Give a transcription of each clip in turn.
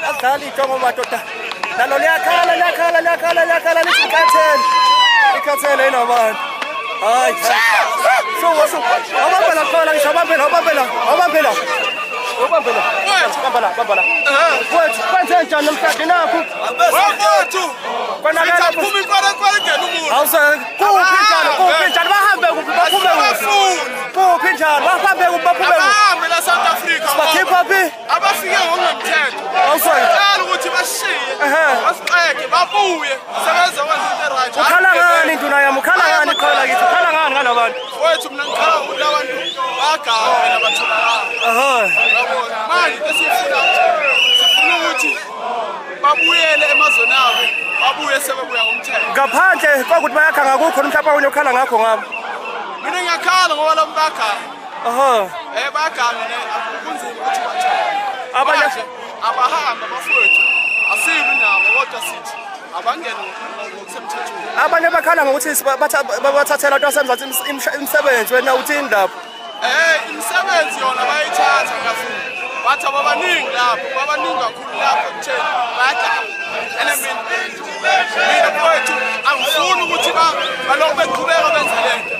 Adlali ijongo madoda. Nalo liyakhala likhathele inabantu. Hayi. So awabambela khona ngisho awabambela. Bambala. Wethu kwenze njani namhlanje nakho? Wethu. Konakala Phumi ngena umuntu. Awuse kuphi njalo bahambe baphume kuphi njalo bahambe baphume Bahambe la South Africa. bakhipha phi Abafike ngokungemthetho. awusona Cela ukuthi bashiye. Basiqeke babuye. Sebenza kwenza into right. ukhala ngani induna yami ukhala ngani khona kithi ukhala ngani ngalabantu Wethu mina ngikhala ukuthi abantu baganga nabathola. Manje sifuna ukuthi babuyele emazweni abo babuye sebebuya ngomthetho ngaphandle kokuthi bayakha ngakho mhlawumbe awunye ukhala ngakho ngabo mina ngiyakhala ngoba lo baganga baganga kunzima ukuthi bathole abanye abahamba bafowethu asibi nabo kodwa sithi abangene ngokusemthethweni abanye bakhala ngokuthi bathathela abantu basemzansi imisebenzi wena uthini lapho imisebenzi yona bayithatha kakhulu bathi ababaningi lapho babaningi kakhulu lapho kutheni bayadala mina mfowethu angifuni ukuthi balokhu beqhubeka benza lento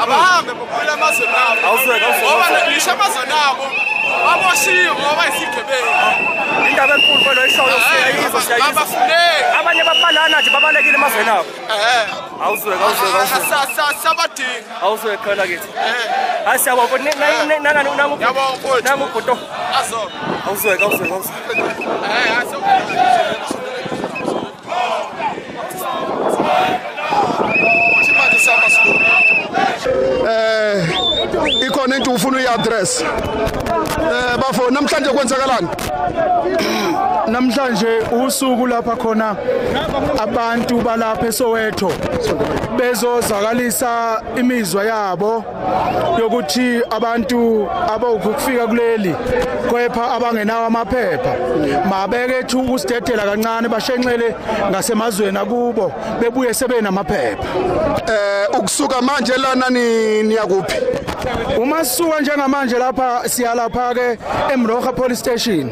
abahambe baphulela amazweni abo ngoba ngisho amazweni abo baboshiwe ngoba isigebengu indaba enkulu kwelo ishoyo siyayizwa abanye babalana nje babalekile emazweni abo awuzweka sabadinga awuzweka khona kithi hayi siyabonga nangu bhuto awuzweka ikhona into ufuna uyi-address bafo namhlanje kwenzakalani namhlanje usuku lapha khona abantu balapha eSoweto bezozakalisa imizwa yabo yokuthi abantu abawukufika kuleli kepha abangenawo amaphepha mabeke ukusitethela kancane bashenxele ngasemazweni akubo bebuye sebenamaphepha ukusuka manje lana niyakuphi uma sisuka njengamanje lapha siyalapha ke eMroga Police Station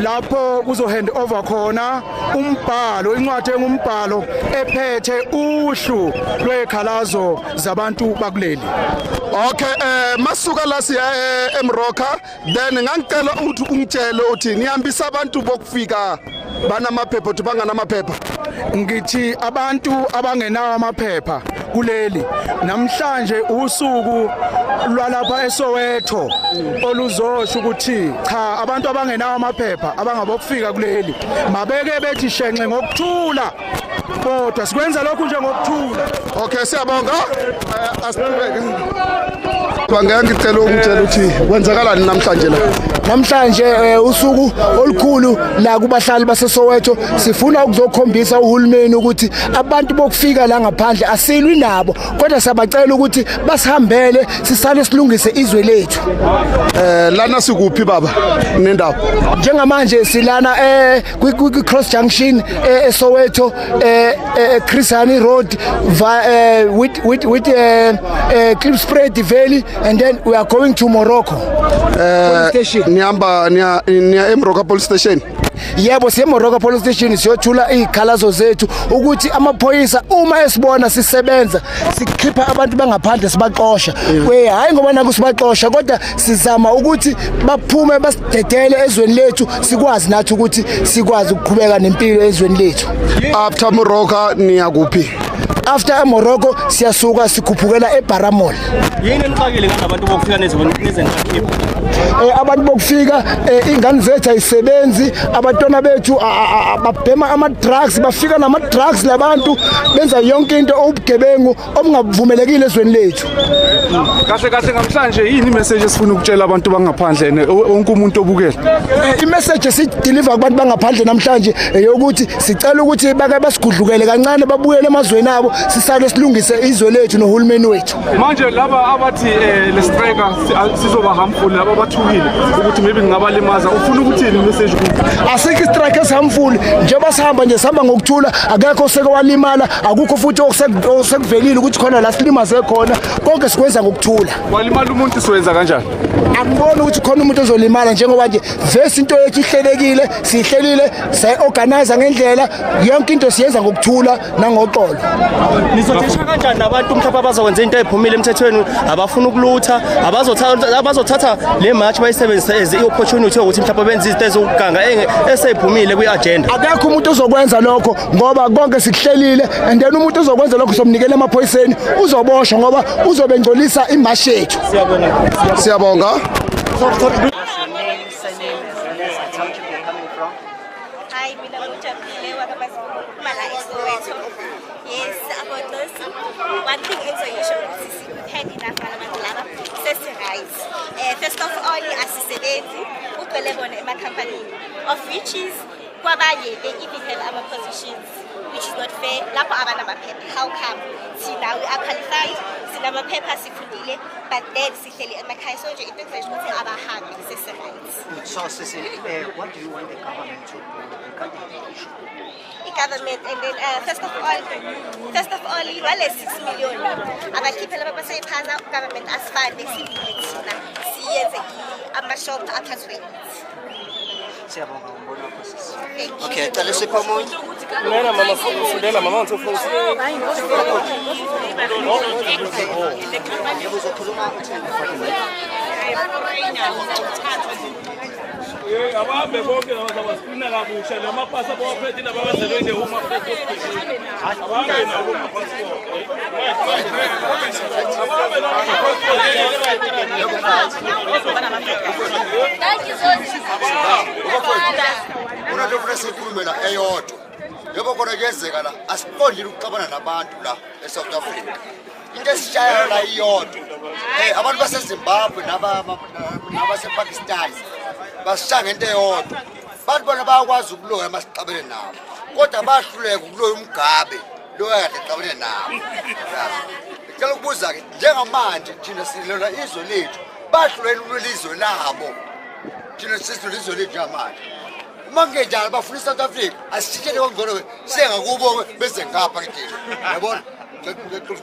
lapho kuzo hand over khona umbhalo incwadi engumbhalo ephethe uhlu lwekhalazo zabantu bakuleli okay masuka la siya eMroga then ngangicela ukuthi ungitshele uthi nihambisa abantu bokufika banamaphepha uthi banganamaphepha ngithi abantu abangenawo amaphepha kuleli namhlanje usuku lwalapha eSoweto oluzosho ukuthi cha abantu abangenawo amaphepha abangabokufika kuleli mabeke bethi shenxe ngokuthula kodwa sikwenza lokhu nje ngokuthula okay siyabonga asiqhubeke ngicela ungitshela ukuthi kwenzakalani namhlanje la namhlanje usuku olukhulu la kubahlali baseSoweto sifuna ukuzokhombisa uhulumeni ukuthi abantu bokufika la ngaphandle asilwi nabo kodwa sabacela ukuthi basihambele sisale silungise izwe lethu lana sikuphi baba nendawo njengamanje silana kwi cross junction eSoweto Chrisani Road with Klipspruit Valley and then we are going to Morocco police station niyamba niya eMroga Police Station yebo siyeMoroka Police Station siyothula izikhalazo zethu ukuthi amaphoyisa uma esibona sisebenza sikhipha abantu bangaphandle sibaxosha hayi ngoba naku sibaxosha kodwa sizama ukuthi baphume basidedele ezweni lethu sikwazi nathi ukuthi sikwazi ukuqhubeka nempilo ezweni lethu after Morocco niyakuphi after Morocco siyasuka sikhuphukela eBaramol yini enixakile ngabantu bokufika nezenkakhipho abantu bokufika ingane zethu ayisebenzi abantwana bethu babhema ama-drugs bafika nama-drugs labantu benza yonke into obugebengu obungavumelekile ezweni lethu kahle namhlanje yini imessage esifuna ukutshela abantu bangaphandle wonke umuntu obukela imessage esideliver kubantu bangaphandle namhlanje yokuthi sicela ukuthi bake basigudlukele kancane babuyele emazweni nabo sisale silungise izwe lethu nohulumeni wethu. Manje laba abathi le striker sizoba harmful laba bathukile ukuthi maybe ngingabalimaza ufuna ukuthini message ku asikho istrike esihamful njengoba sihamba nje sihamba ngokuthula akekho oseke walimala akukho futhi osekuvelile ukuthi khona la silimaze khona konke sikwenza ngokuthula. Walimala umuntu siwenza kanjani? Angiboni ukuthi khona umuntu ozolimala njengoba nje vese into yethu ihlelekile sihlelile sayorganize ngendlela yonke into siyenza ngokuthula nangoxolo. Nizothisha kanjani nabantu mhlawumbe abazokwenza into ephumile emthethweni abafuna ukulutha abazothatha le match bayisebenzise as i-opportunity ukuthi mhlawumbe benze izinto ezokuganga eseyiphumile kwi-agenda? Akekho umuntu ozokwenza lokho ngoba konke sikuhlelile and then umuntu ozokwenza lokho somnikela emaphoyiseni uzoboshwa ngoba uzobengcolisa imashi yethu. Siyabonga. Yes, about this. One thing is a usual hand enough first of all, asisebenzi ucwelebona ema company of which is kwabanye they even have our positions which is not fair. Lapho abana amaphepha, how come now we are qualified sinama phepha sifundile but then sihleli emakhaya so nje into nje ukuthi abahambi seserights. So what do you want the government to do regarding the issue? Government and then first of all wale 6 million abakhiphe laba basayiphaza government asifande sivule thina siyenze amashop aphathwe. Siyabonga umbono wakho sisi. Okay, cala sipho umunye. Mina mama fundela mama ngithofuna. Yebo uzokhuluma abahambe bonke abazabasifuna kabusha lamapasi abawaphethe nababazelwe nje uma abahambe nabo unatofuna sikhulumela eyodwa yebo khona kuyenzeka la asiqondile ukuxabana nabantu la eSouth Africa into esishayela la iyodwa abantu baseZimbabwe nabasePakistan basishaya ngento eyodwa bantu bona bayakwazi ukuloya masixabene nabo kodwa bahluleka ukuloya umgabe lo yakade xabene nabo. Ngicela ukubuza ke njengamanje thina silola izwe lethu bahlulela ulizwe labo thina sisilolizwe izwe lethu njengamanje mange njalo bafuna iSouth Africa asishitshele kongcono sengakubo bese ngapha kithina yabona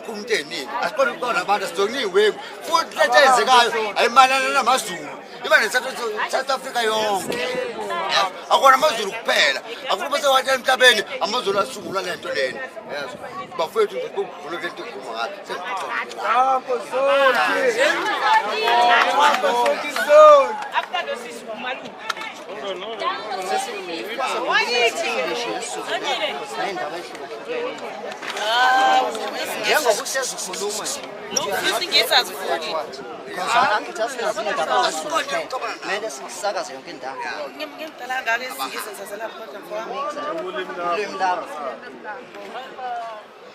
kumntu eningi asiqonde ukubona abantu sizoniwe futhi lento eyenzekayo ayimalana namazulu iba neSouth Africa yonke akona amazulu kuphela akufuna bese wathi emhlabeni amazulu asungula lento leni yazi bafethu ukuvula lento ikhuluma ngayo After the system malu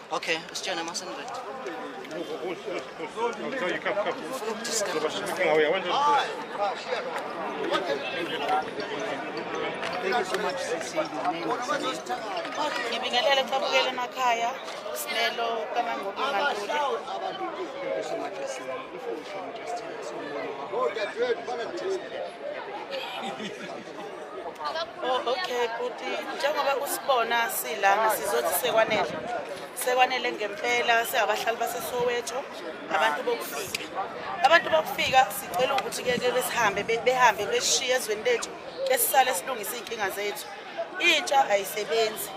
Okay, sitshela amaSandred. Thank you so much, Sisi. Ngibingelela Xabukele emakhaya, Sinelo kaMangobe Nganduli. Thank you so much, Sisi. If you can just tell us Oh, okay, Puti. Njengoba usibona silana sizothi sekwanele ngempela singabahlali baseSoweto abantu bokufika sicela ukuthi ke behambe beshiye ezweni lethu besisale silungisa inkinga zethu. Intsha ayisebenzi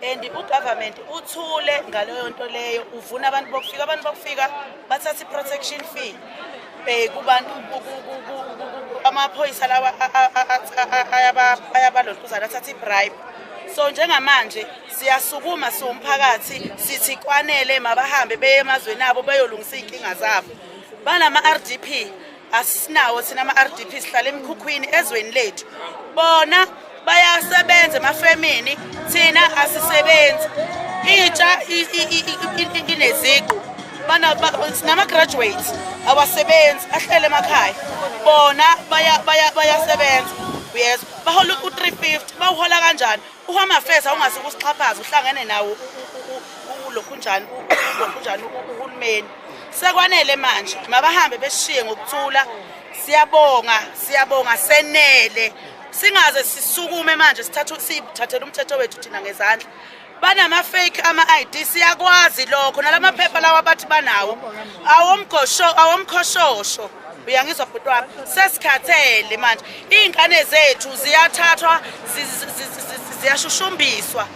and ugovernment uthule ngaleyo nto leyo uvuna abantu bokufika bathatha protection fee kubantu amaphoyisa lawa ayabalonduzana athatha ibribe. So njengamanje siyasukuma siwumphakathi sithi kwanele mabahambe beye emazweni abo beyolungisa inkinga zabo. Banama RDP asinawo thina ama RDP sihlala emkhukhwini ezweni lethu. Bona bayasebenza emafemini thina asisebenzi. Intsha ineziqu sinama graduates abasebenzi ahlele emakhaya bona bayasebenza. Yes, bahola u350 bawuhola kanjani? Uhama Affairs awungase kusixhaphaza uhlangene nawo ulokhu njani uhulumeni sekwanele manje mabahambe beshiye ngokuthula siyabonga senele singaze sisukume manje sithathele umthetho wethu thina ngezandla banama fake ama-ID siyakwazi lokho nalamaphepha lawa bathi banawo awomkhoshosho uyangizwa bhuti wami sesikhathele manje iy'ngane zethu ziyathathwa ziyashushumbiswa.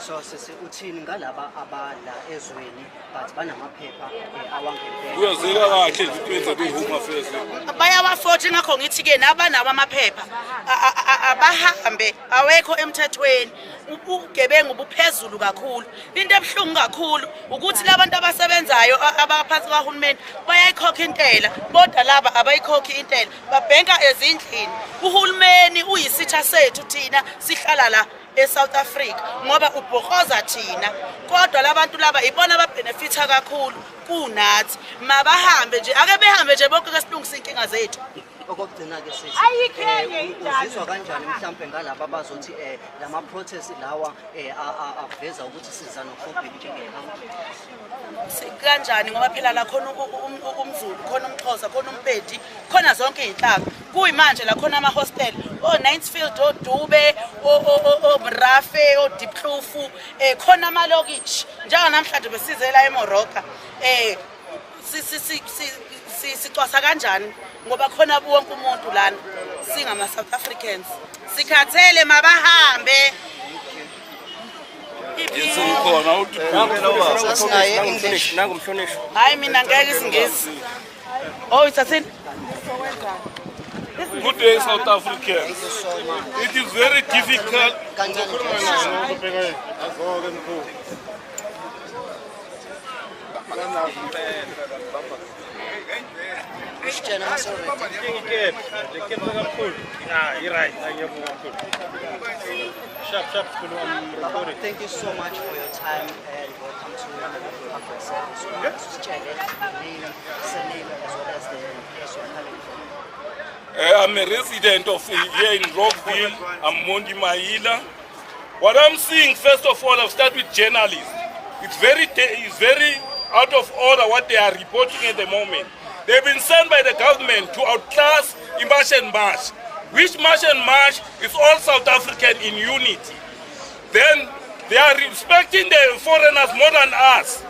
So sisi uthini ngalaba abala ezweni but banamaphepha awangempela kuyazeka kahle izikwenza beHome Affairs bayawafota ngakho ngithi-ke nabanawo amaphepha abahambe awekho emthethweni ubugebengu buphezulu kakhulu into ebuhlungu kakhulu ukuthi labantu abasebenzayo abaphansi kahulumeni bayayikhokha intela kodwa laba abayikhokhi intela babhenka ezindlini uhulumeni uyisitha sethu thina sihlala la eSouth Africa ngoba ubhokoza thina kodwa labantu laba ibona ababenefitha kakhulu kunathi mabahambe nje ake behambe nje bonke kesilungisa inkinga zethu. Okugcina-ke sithi uzizwa kanjani mhlampe ngalaba abazothi lama protest lawa aveza ukuthi siza nokubheka njengekhampani kanjani ngoba phela la khona umZulu khona umXhosa khona uMpedi khona zonke izinhlaka kuyimanje la khona ama-hostel Knightsfield oDube oMrafe oDiepkloof khona amalokishi njenganamhlanje besizela eMoroka sicwasa kanjani ngoba khona wonke umuntu lana singama South Africans sikhathele mabahambe hayi mina ngeke isingisi ithathini. Good day, South Africans. It is very difficult. Thank you so much for your time and welcome to I'm a resident of here in Rockville. I'm Mondi Mahila. What I'm seeing, first of all, I'll start with journalists. It's very out of order what they are reporting at the moment. They've been sent by the government to outclass March and March, which March and March is all South African in unity. Then they are respecting the foreigners more than us.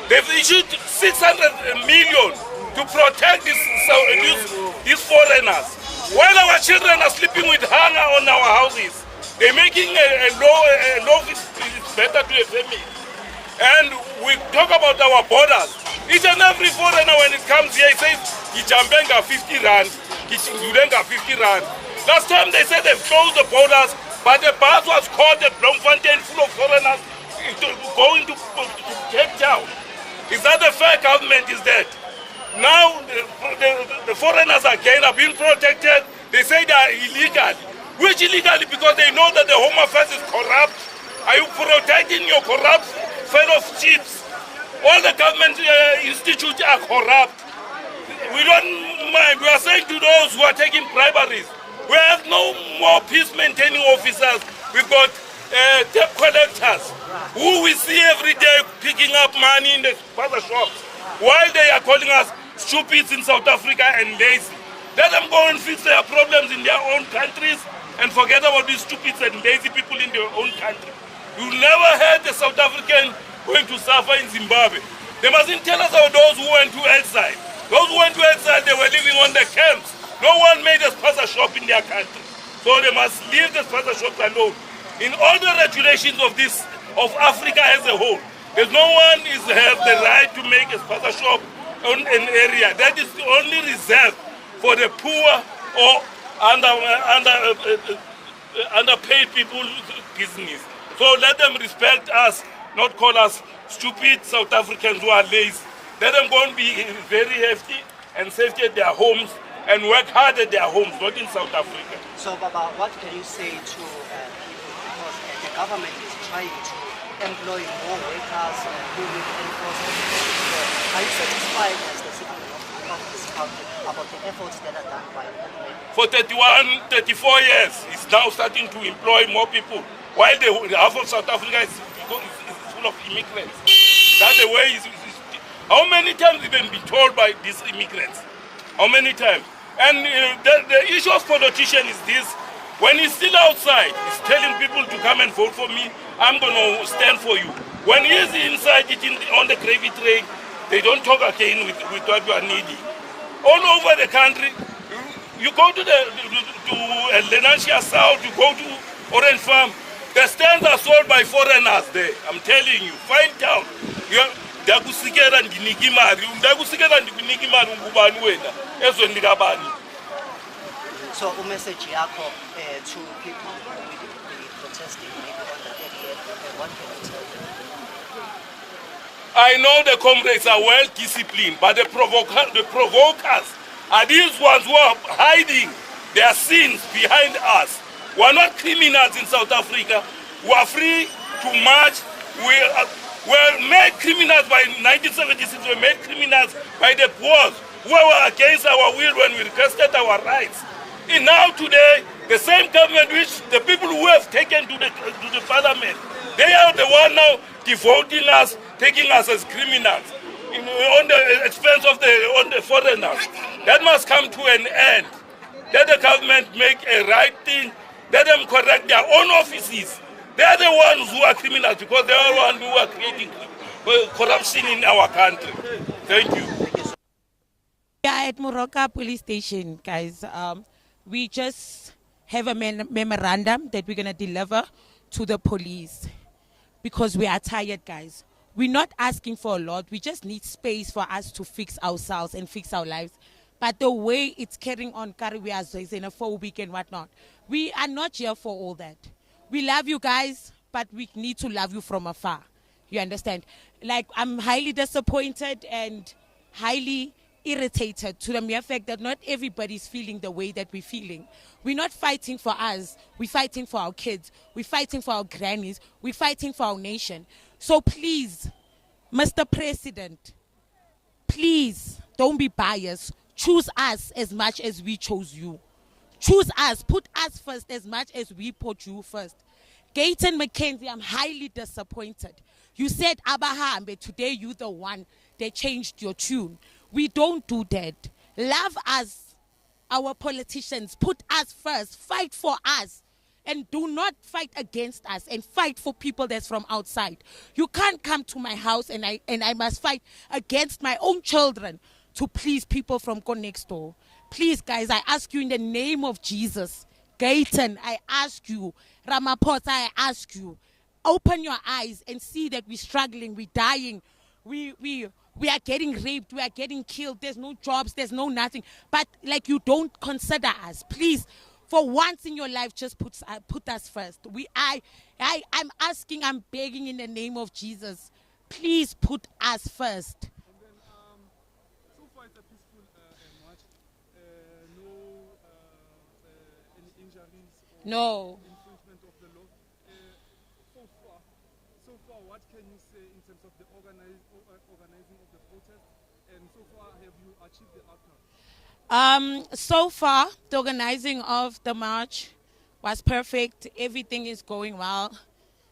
They've issued 600 million to protect these foreigners. While our children are sleeping with hunger on our houses, they're making a law is better to a family. And we talk about our borders. Each and every foreigner when it comes here, he says, Ijambenga 50 rand, Ijudenga 50 rand. Last time they said they've closed the borders, but the bus was caught at Bloemfontein full of foreigners going to Cape Town. Is that a fair government? Is that? Now the foreigners again are being protected. They say they are illegal. Which illegally? Because they know that the Home Affairs is corrupt. Are you protecting your corrupt fellow chiefs? All the government institutes are corrupt. We don't mind. We are saying to those who are taking briberies, we have no more peace-maintaining officers. We've got debt collectors who we see every day picking up money in the other shops while they are calling us stupids in South Africa and lazy. Let them go and fix their problems in their own countries and forget about these stupids and lazy people in their own country. You never heard the South African going to suffer in Zimbabwe. They mustn't tell us about those who went to exile. Those who went to exile, they were living on the camps. No one made a spaza shop in their country. So they must leave the spaza shops alone. In all the regulations of Africa as a whole, there's no one has the right to make a spaza shop on an area. That is only reserved for the poor or underpaid people business. So let them respect us, not call us stupid South Africans who are lazy. Let them go and be very hefty and safety at their homes and work hard at their homes, not in South Africa. So, Baba, what can you say to people? Because the government is trying to employ more workers who will enforce the law. Are you satisfied as the citizen of this country about the efforts that are done by the government? For 34 years, it's now starting to employ more people. While the half of South Africa is full of immigrants. That's the way how many times have been told by these immigrants? How many times? And the issue of politician is this: when he's still outside, he's telling people to come and vote for me. I'm going to stand for you. When he's inside eating on the gravy train, they don't talk again with what you are needing. All over the country, you go to Lenasia South, you go to Orange Farm, the stands are sold by foreigners there. I'm telling you, find out. Ndakusikera ndiniki mari, ndakusikera ndiniki mari ngubani wena, ezo ndikabani. So, a message yako to people who will be protesting maybe on the 30th, what can you tell them? I know the comrades are well disciplined, but the provokers are these ones who are hiding their sins behind us. We are not criminals in South Africa. We are free to march. We were made criminals by 1976. We were made criminals by the Boers who were against our will when we requested our rights. And now today, the same government which the people who have taken to the parliament, they are the one now devoting us, taking us as criminals on the expense of the foreigners. That must come to an end. Let the government make a right thing. Let them correct their own offices. They are the ones who are criminals because they are the ones who are creating corruption in our country. Thank you. We are at Moroka Police Station, guys. We just have a memorandum that we're going to deliver to the police because we are tired, guys. We're not asking for a lot. We just need space for us to fix ourselves and fix our lives. But the way it's carrying on, we are xenophobic and whatnot. We are not here for all that. We love you guys, but we need to love you from afar. You understand? Like, I'm highly disappointed and highly irritated to the mere fact that not everybody's feeling the way that we're feeling. We're not fighting for us. We're fighting for our kids. We're fighting for our grannies. We're fighting for our nation. So please, Mr. President, please don't be biased. Choose us as much as we chose you. Choose us. Put us first as much as we put you first. Gayton McKenzie, I'm highly disappointed. You said Abraham, but today you're the one that changed your tune. We don't do that. Love us, our politicians. Put us first. Fight for us. And do not fight against us and fight for people that's from outside. You can't come to my house and I must fight against my own children to please people from go next door. Please, guys, I ask you in the name of Jesus. Gayton, I ask you. Ramaphosa, I ask you. Open your eyes and see that we're struggling, we're dying. We are getting raped, we are getting killed. There's no jobs, there's no nothing. But like, you don't consider us. Please, for once in your life, just put us first. I'm asking, I'm begging in the name of Jesus. Please put us first. So far it's a peaceful march. No any injuries or No. infringement of the law. So far, what can you say in terms of the organizing of the protest? And so far, have you achieved the outcome? So far, the organizing of the march was perfect. Everything is going well.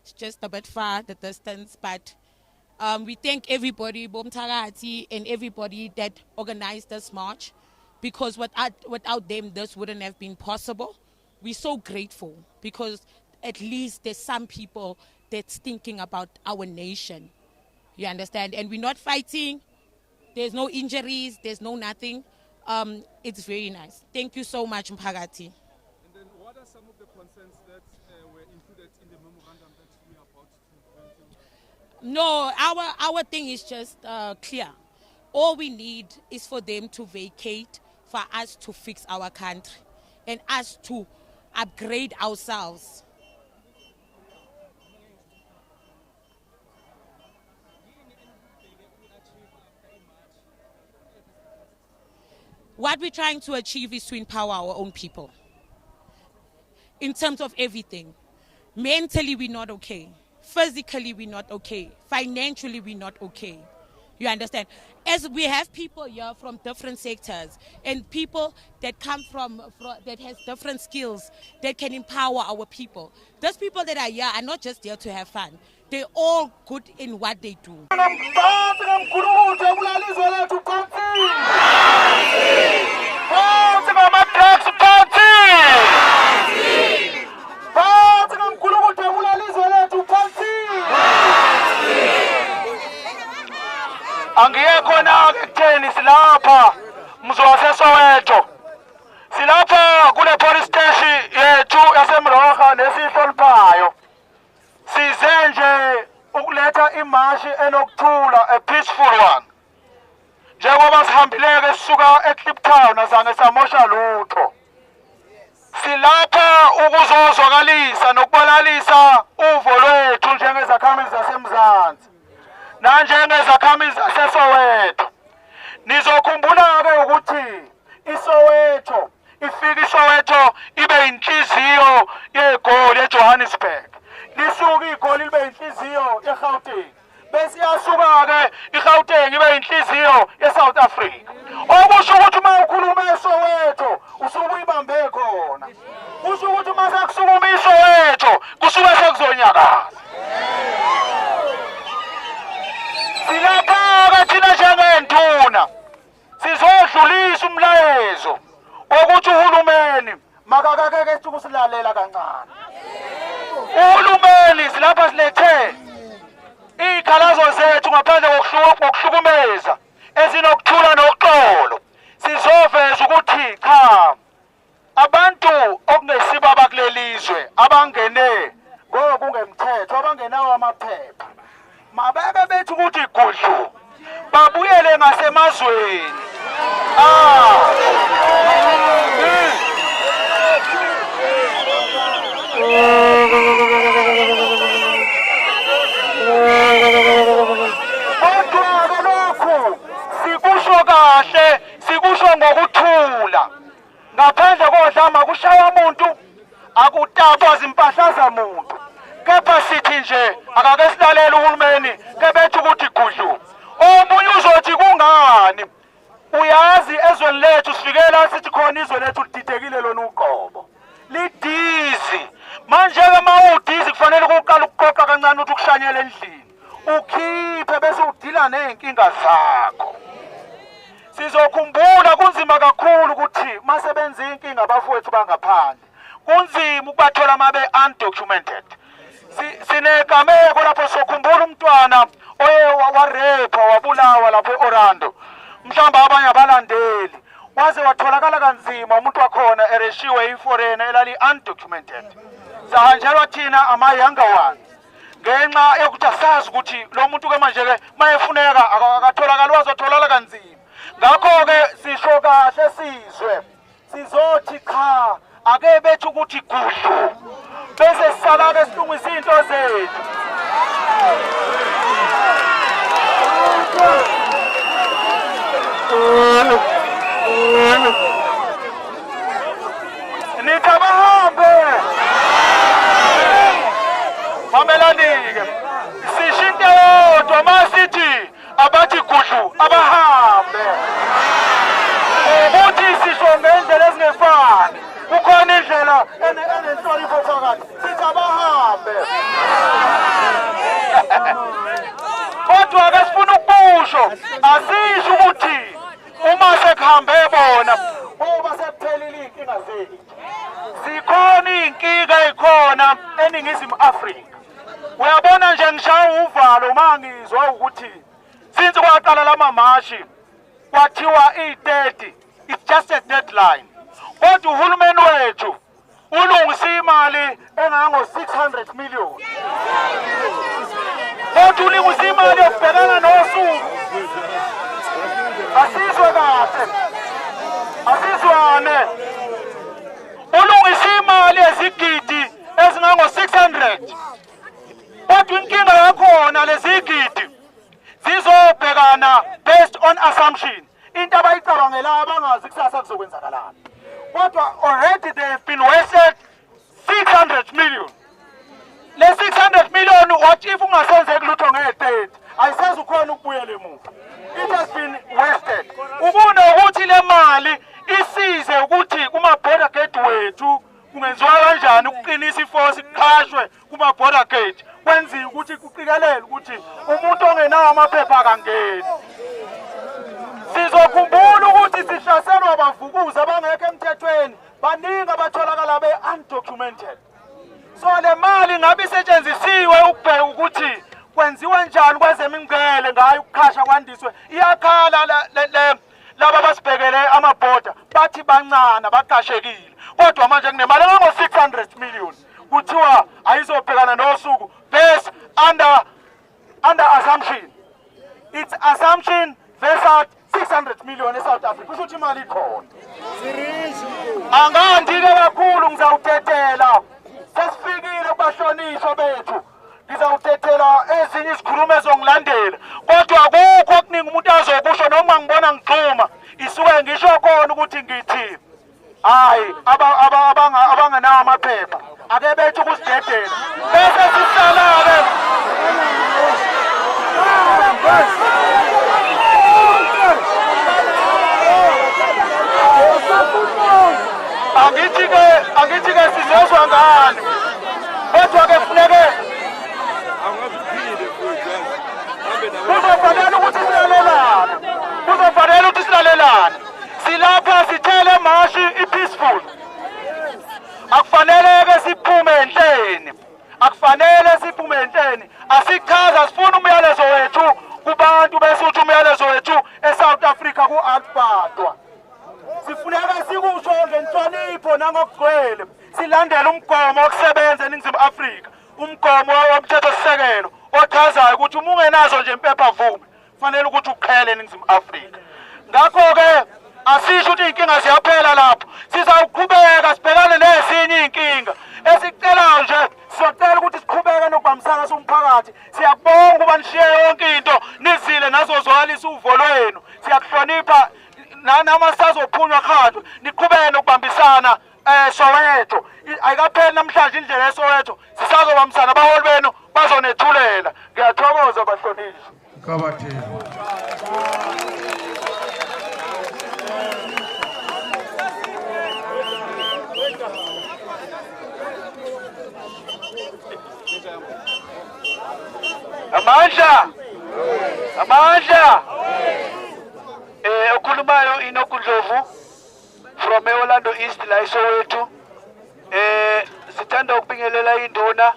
It's just a bit far, the distance, but we thank everybody, Bomtarati, and everybody that organized this march, because without them, this wouldn't have been possible. We're so grateful because at least there's some people that's thinking about our nation. You understand? And we're not fighting. There's no injuries. There's no nothing. It's very nice. Thank you so much, Mpagati. And then what are some of the concerns that were included in the memorandum that we are about to? No, our thing is just clear. All we need is for them to vacate, for us to fix our country, and us to upgrade ourselves. What we're trying to achieve is to empower our own people. In terms of everything. Mentally, we're not okay. Physically, we're not okay. Financially, we're not okay. You understand? As we have people here from different sectors and people that come from that has different skills that can empower our people. Those people that are here are not just here to have fun. They're all good in what they do. Angiyekhona ekutheni silapha mzwase Soweto. Silapha kule police station yethu yaseMroga nesihloniphayo. Size nje ukuletha imashi enokuthula, a peaceful one. Njengoba sihambileke sisuka eKliptown azange samosha lutho. Silapha ukuzozwakalisa nokubalalisa uvo lwethu njengezakhamuzi zaseMzansi nanjengezakhamuzi zaseSoweto. Nizokhumbula-ke ukuthi iSoweto ifika iSoweto ibe inhliziyo yeGoli eJohannesburg. Lisuka iGoli libe inhliziyo eGauteng. Bese iyasuka-ke iGauteng ibe inhliziyo yeSouth Africa. Okusho ukuthi uma ukhuluma eSoweto usuke uyibambe khona. Kusho ukuthi uma sekusukuma iSoweto kusuke sekuzonyakaza. Silapha-ke thina njengey'nduna sizodlulisa umlayezo wokuthi uhulumeni makakake sithi ukusilalela kancane. Uhulumeni silapha silethe iy'khalazo zethu ngaphandle kokuhlukumeza ezinokuthula noxolo. Sizoveza ukuthi cha, abantu okunesiba abakulelizwe abangene ngokungemthetho abangenawo amaphepha mabeke bethi ukuthi gudlu babuyele ngasemazweni. Kodwa-ke lokhu sikusho kahle, sikusho ngokuthula. Ngaphandle kodlama kushaya umuntu, akutapwa zimpahla zamuntu. Kepha sithi nje akake silalela uhulumeni kebethi ukuthi gudlu. Omunye uzothi kungani? Uyazi ezweni lethu sifikela sithi khona izwe lethu lididekile lona uqobo. Lidizi. Manje-ke uma udizi kufanele ukuqala ukuqoqa kancane ukuthi ukushanyele endlini. Ukhiphe bese udila ney'nkinga zakho. Sizokhumbula kunzima kakhulu ukuthi masebenza inkinga abafowethu bangaphandle. Kunzima ukubathola mabe undocumented. Sinegameko lapho sokhumbula umntwana oye warepa wabulawa lapho eOrlando. Mhlawumbe abanye abalandeli waze watholakala kanzima umuntu wakhona ereshiwe iforeigner elali undocumented. Sahanjelwa thina ama-younger ones ngenxa yokuthi asazi ukuthi lo muntu ke manje-ke mayefuneka akatholakali wazotholakala kanzima. Ngakho-ke sisho kahle sizwe sizothi cha ake bethi ukuthi gudlu bese sisala-ke silungisa iy'nto zethu. Nithi abahambe mamelani-ke sisho into yodwa masithi abathi gudlu abahambe ukuthi sisho ngendlela ezingefani. Kukhona indlela enenhlonipho phakathi sithi abahambe. Kodwa-ke sifuna ukusho asisho ukuthi uma sekuhambe bona kuba sekuphelile iy'nkinga zethu. Zikhona iy'nkinga ey'khona eNingizimu Afrika. Uyabona nje ngishaya uvalo uma ngizwa ukuthi since kwaqala lamamashi kwathiwa i-30 it's just a deadline. Kodwa uhulumeni wethu ulungise imali engango-600 million. Kodwa ulungise imali yokubhekana nosuku. Asizwe kahle, asizwane. Ulungise imali yezigidi ezingango-600. Kodwa inkinga yakhona lezigidi zizobhekana based on assumption. Into abayicabangelayo abangazi kusasa kuzokwenzakalani. Kodwa already they have been wasted 600 million. Le 600 million what if ungasenzeki lutho nge-30 ayisenza ukhona ukubuyela emuva. It has been wasted. Ubona ukuthi le mali isize ukuthi kuma border gate wethu kungenziwa kanjani ukuqinisa iforce iqhashwe kuma border gate kwenziwe ukuthi kuqikelele ukuthi umuntu ongenawo amaphepha akangeni. Sizokhumbula ukuthi sihlaselwa abavukuzi abangekho emthethweni baningi abatholakala be-undocumented. So le mali ngabe isetshenzisiwe ukubheka ukuthi kwenziwe njani kwezemingcele ngayo ukukhasha kwandiswe iyakhala laba basibhekele amabhoda bathi bancane baqashekile kodwa manje kunemali engango-600 million kuthiwa ayizobhekana nosuku based under assumption. It's assumption versus 600 million eSouth Africa. Kusho ukuthi imali ikhona. Angandike kakhulu ngizawuthethela. Sesifikile kubahlonishwa bethu. Ngizawuthethela ezinye izikhulumo ezongilandela. Kodwa akukho okuningi umuntu azokusho noma ngibona ngixhuma. Isuke ngisho khona ukuthi ngithi. Hayi abangenawo amaphepha. Ake bethu ukusidedela. Bese sihlala-ke. Angithi-ke sizozwa ngani kodwa-ke funeke kuzofanele ukuthi silalelane silapha sithele mashi i-peaceful akufanele-ke siphume endleni asikhaza sifuna umyalezo wethu kubantu besuthi umyalezo wethu eSouth Africa ku-Albadwa sifuneka sikusho ngenhlonipho nangokugcwele silandele umgomo wokusebenza eNingizimu Afrika umgomo womthethosisekelo ochazayo ukuthi uma ungenazo nje impepha vume kufanele ukuthi uqhele eNingizimu Afrika. Ngakho-ke asisho ukuthi iy'nkinga ziyaphela lapho sizawuqhubeka sibhekane nezinye iy'nkinga esicelayo nje sizocela ukuthi siqhubeke nokubambisana somphakathi. Siyabonga ukuba nishiye yonke into nizile nazozwakalisa uvo lwenu siyakuhlonipha nanoma sazophunywa khandwe niqhubeke nokubambisana Soweto ayikapheli namhlanje indlela eSoweto sisazobambisana abaholi benu bazonethulela. Ngiyathokoza bahlonishwa. Kabathini. Amandla okhulumayo inoKundlovu from Orlando East la eSoweto. Sithanda ukubingelela induna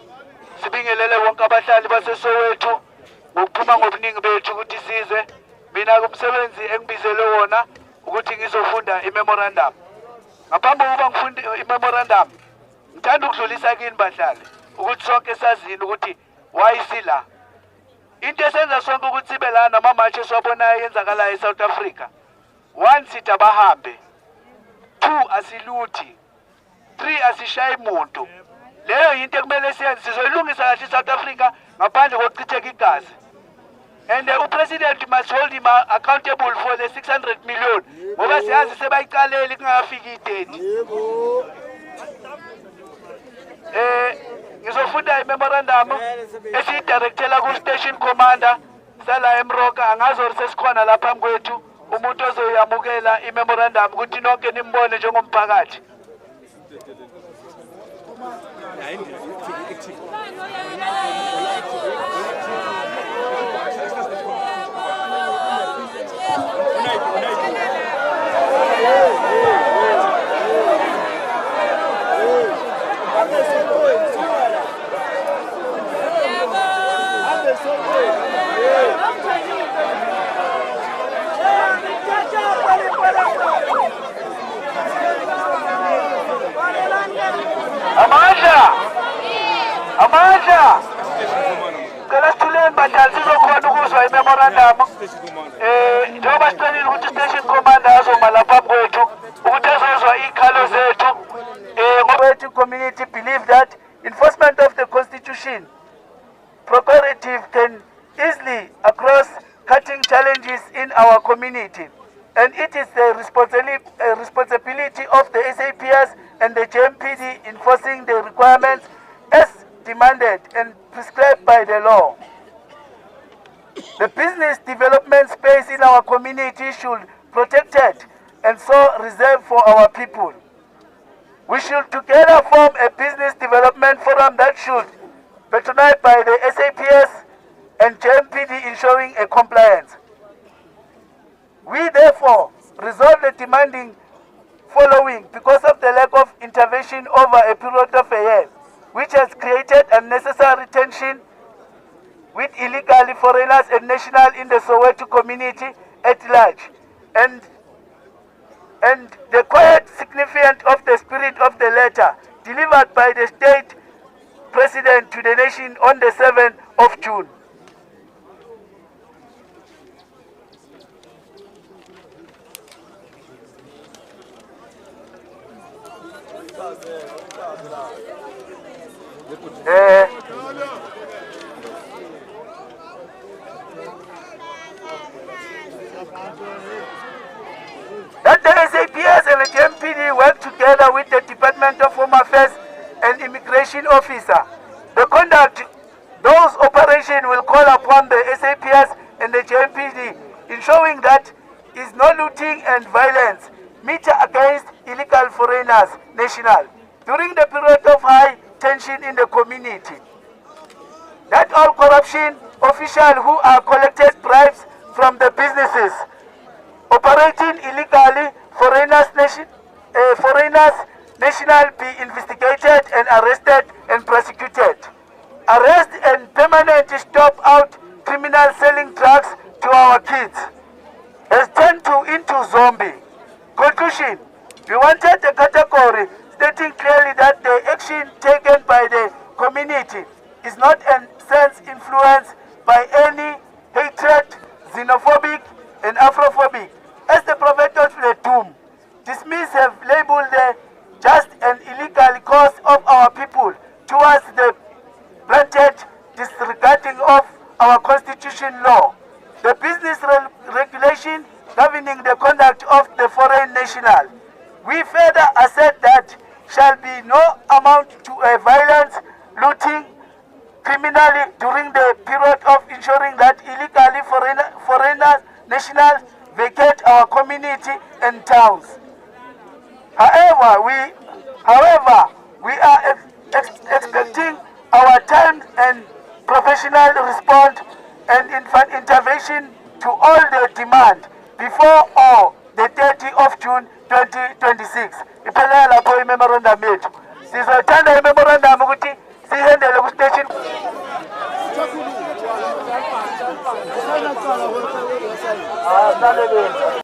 sibingelele wonke abahlali baseSoweto ngokuphuma ngobuningi bethu ukuthi size. Mina kumsebenzi engibizele wona ukuthi ngizofunda imemorandum. Ngaphambi kokuba ngifunde imemorandum ngithanda ukudlulisa kini bahlali ukuthi sonke sazini ukuthi why sila into esenza sonke ukuthi sibe la namamatshi esiwabonayo yenzakalayo eSouth Africa. 1 sithi abahambe, 2 asiluthi, 3 asishaye umuntu. Leyo into ekumele siyenze sizoyilungisa kahle eSouth Africa ngaphandle kokuchitheka igazi. And upresident must hold him accountable for the 600 million ngoba siyazi sebayiqaleli kungafiki idate. Ngizofunda imemorandum esiyidirectela ku-station commander sala eMroka. Angazi or sesikhona lapha kwethu umuntu ozoyamukela imemorandum ukuthi nonke nimbone njengomphakathi. Amandla cela sithuleni bahlali sizokhona ukuzwa imemorandum. Njengoba sicelile ukuthi station commander azoma lapha kwethu ukuthi azozwa ikhalo zethu. Ngoba community believe that enforcement of the constitution procurative can easily across cutting challenges in our community, and it is the responsibility of the SAPS and the JMPD enforcing the requirements as demanded and prescribed by the law. The business development space in our community should be protected and so reserved for our people. We should together form a business development forum that should be patronized by the SAPS and JMPD ensuring a compliance. We therefore resolve the demanding following because of the lack of intervention over a period of a year, which has created unnecessary tension with illegal foreigners and nationals in the Soweto community at large, and the quiet significance of the spirit of the letter delivered by the state president to the nation on the 7th of June. That the SAPS and the JMPD work together with the Department of Home Affairs and Immigration Officer. The conduct those operations will call upon the SAPS and the JMPD, ensuring that is no looting and violence meter against illegal foreigners national during the period of high tension in the community. That all corruption officials who are collected bribes from the businesses operating illegally, foreigners national be investigated and arrested and prosecuted. Arrest and permanent stop out criminal selling drugs to our kids has turned into zombie. Conclusion, we wanted a category stating clearly that the action taken by the community is not in sense influenced by any hatred, xenophobic and Afrophobic. As the prophet of the doom, dismiss have labeled the just and illegal cause of our people towards the blatant disregarding of our constitution law, the business regulation governing the conduct of the foreign national. We further assert that shall be no amount to a violence, looting, criminally during the period of ensuring that illegally foreigners nationals vacate our community and towns. However, we are expecting our time and professional response and intervention to all the demand before the 30th of June 2026. Iphelele lapho memorandum yethu. Sizothanda memorandum ukuthi sihendele ku station. Ah,